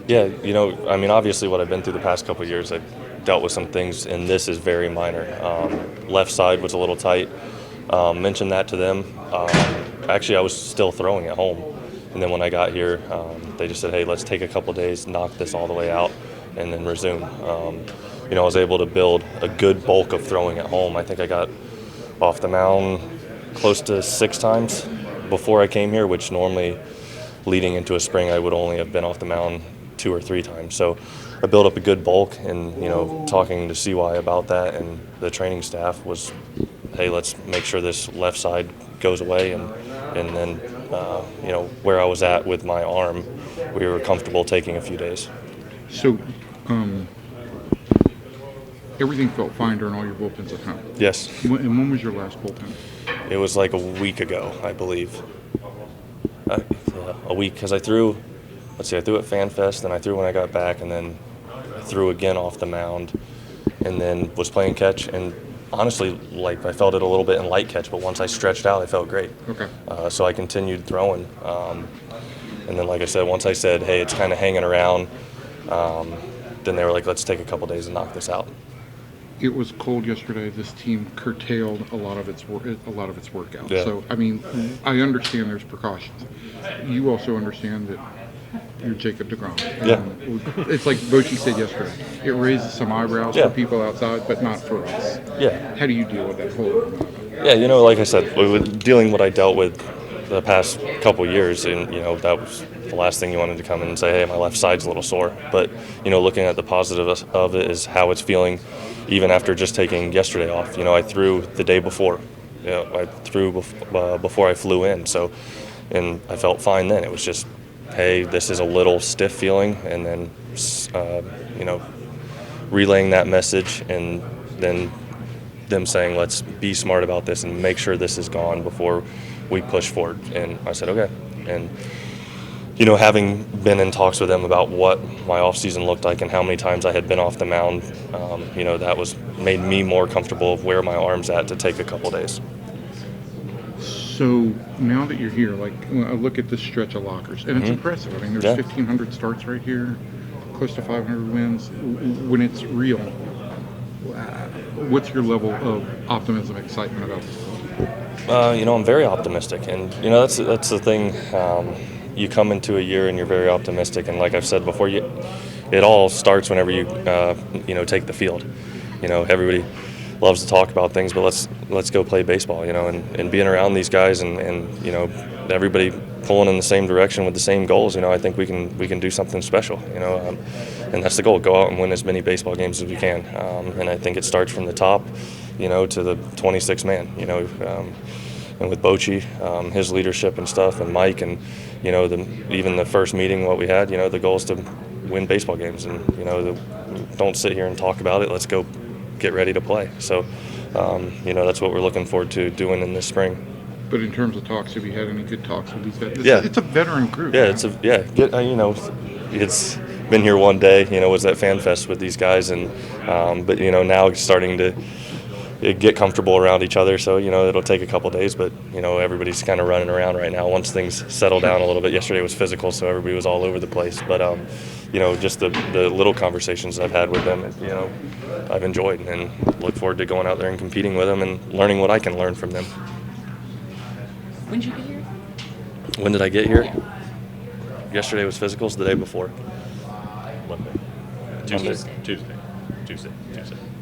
Yeah, I mean, obviously, what I've been through the past couple of years, I've dealt with some things, and this is very minor. Left side was a little tight. Mentioned that to them. Actually, I was still throwing at home, and then when I got here, they just said, "Hey, let's take a couple days, knock this all the way out, and then resume." I was able to build a good bulk of throwing at home. I think I got off the mound close to 6 times before I came here, which normally leading into a spring I would only have been off the mound 2 or 3 times. So I built up a good bulk, and talking to CY about that and the training staff was, hey, let's make sure this left side goes away, and then where I was at with my arm, we were comfortable taking a few days. So, everything felt fine during all your bullpens at home. Yes, And when was your last bullpen? it was like a week ago, I believe. A week, because I threw at FanFest, then I threw when I got back, and then I threw again off the mound, and then was playing catch, and honestly, like, I felt it a little bit in light catch, but once I stretched out, I felt great. Okay. So I continued throwing, and then, like I said, once I said, hey, it's kind of hanging around, then they were like, let's take a couple days and knock this out. It was cold yesterday. This team curtailed a lot of its workout. Yeah. So, I mean, I understand there's precautions. You also understand that you're Jacob deGrom. Yeah. It's like Bochy said yesterday. It raises some eyebrows Yeah. for people outside, but not for us. Yeah. How do you deal with that whole? Yeah, like I said, with dealing what I dealt with the past couple years, and that was the last thing you wanted to come in and say, hey, my left side's a little sore. But looking at the positive of it is how it's feeling, even after just taking yesterday off. I threw the day before. I threw before I flew in, and I felt fine then. It was just, hey, this is a little stiff feeling, and then relaying that message, and then them saying, let's be smart about this and make sure this is gone before we push forward. And I said, okay. And, having been in talks with them about what my offseason looked like and how many times I had been off the mound, that was made me more comfortable of where my arm's at to take a couple days. So now that you're here, like, I look at this stretch of lockers, and it's impressive. I mean, there's Yeah. 1,500 starts right here, close to 500 wins. When it's real, what's your level of optimism, excitement about this? I'm very optimistic, and that's the thing. You come into a year and you're very optimistic, and like I've said before, it all starts whenever you take the field. Everybody loves to talk about things, but let's go play baseball. And being around these guys, and everybody pulling in the same direction with the same goals. I think we can do something special. And that's the goal: go out and win as many baseball games as we can. And I think it starts from the top, to the 26 man. And with Bochy, his leadership and stuff, and Mike, and even the first meeting, what we had, the goal is to win baseball games, and don't sit here and talk about it. Let's go get ready to play. So, that's what we're looking forward to doing in this spring. But in terms of talks, have you had any good talks with these guys? Yeah. It's a veteran group. Yeah, it's been here one day. Was at FanFest with these guys, and but now it's starting to get comfortable around each other. So it'll take a couple days, but everybody's kind of running around right now. Once things settle down a little bit, yesterday was physical, so everybody was all over the place. But just the little conversations I've had with them, I've enjoyed, and look forward to going out there and competing with them and learning what I can learn from them. When did you get here? When did I get here? Yeah. Yesterday was physicals. The day before. Monday. Tuesday. Tuesday.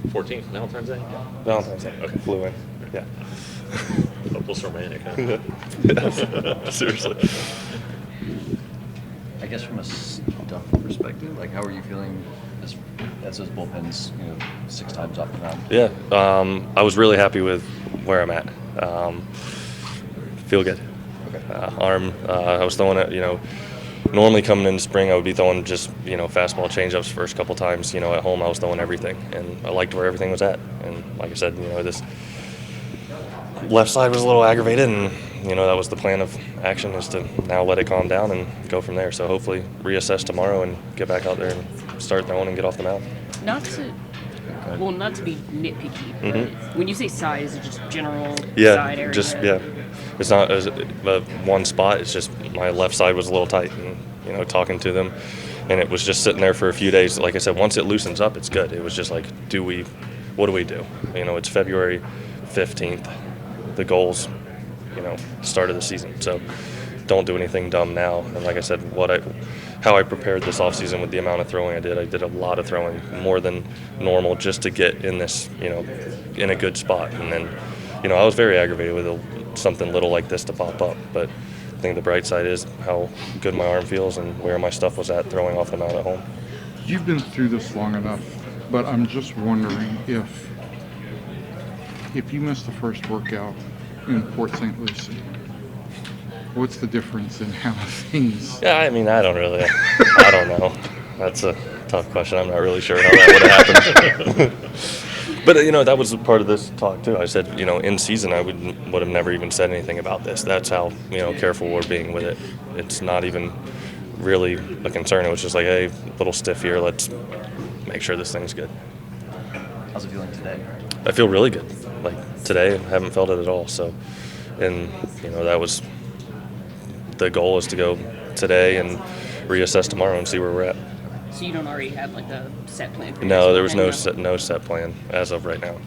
14th, Valentine's Day? Valentine's Day. Okay. Flew in. Yeah. Hopeless romantic, huh? Seriously. I guess from a stuff perspective, like, how are you feeling as those bullpens, 6 times off the mound? Yeah. I was really happy with where I'm at. Feel good. Okay. Arm. I was throwing it. Normally coming into spring, I would be throwing just fastball changeups first couple times. At home, I was throwing everything, and I liked where everything was at. And like I said, this left side was a little aggravated, and that was the plan of action, is to now let it calm down and go from there. So hopefully reassess tomorrow and get back out there and start throwing and get off the mound. Not to be nitpicky, but when you say side, is it just general side area? It's not one spot. It's just my left side was a little tight, and talking to them, and it was just sitting there for a few days. Like I said, once it loosens up, it's good. It was just like, what do we do? It's February 15th. The goal's, start of the season. So don't do anything dumb now. And like I said, how I prepared this offseason with the amount of throwing I did a lot of throwing, more than normal, just to get in this, in a good spot. And then, I was very aggravated with something little like this to pop up. But I think the bright side is how good my arm feels and where my stuff was at throwing off the mound at home. You've been through this long enough, but I'm just wondering if you missed the first workout in Port St. Lucie, what's the difference in how things... Yeah, I mean, I don't know. That's a tough question. I'm not really sure how that would have happened. But, that was a part of this talk, too. I said, in season, I would have never even said anything about this. That's how, careful we're being with it. It's not even really a concern. It was just like, hey, a little stiff here. Let's make sure this thing's good. How's it feeling today? I feel really good. Like, today, I haven't felt it at all. So, and, that was the goal, is to go today and reassess tomorrow and see where we're at. So you don't already have like a set plan for No, there was yourself? no set plan as of right now.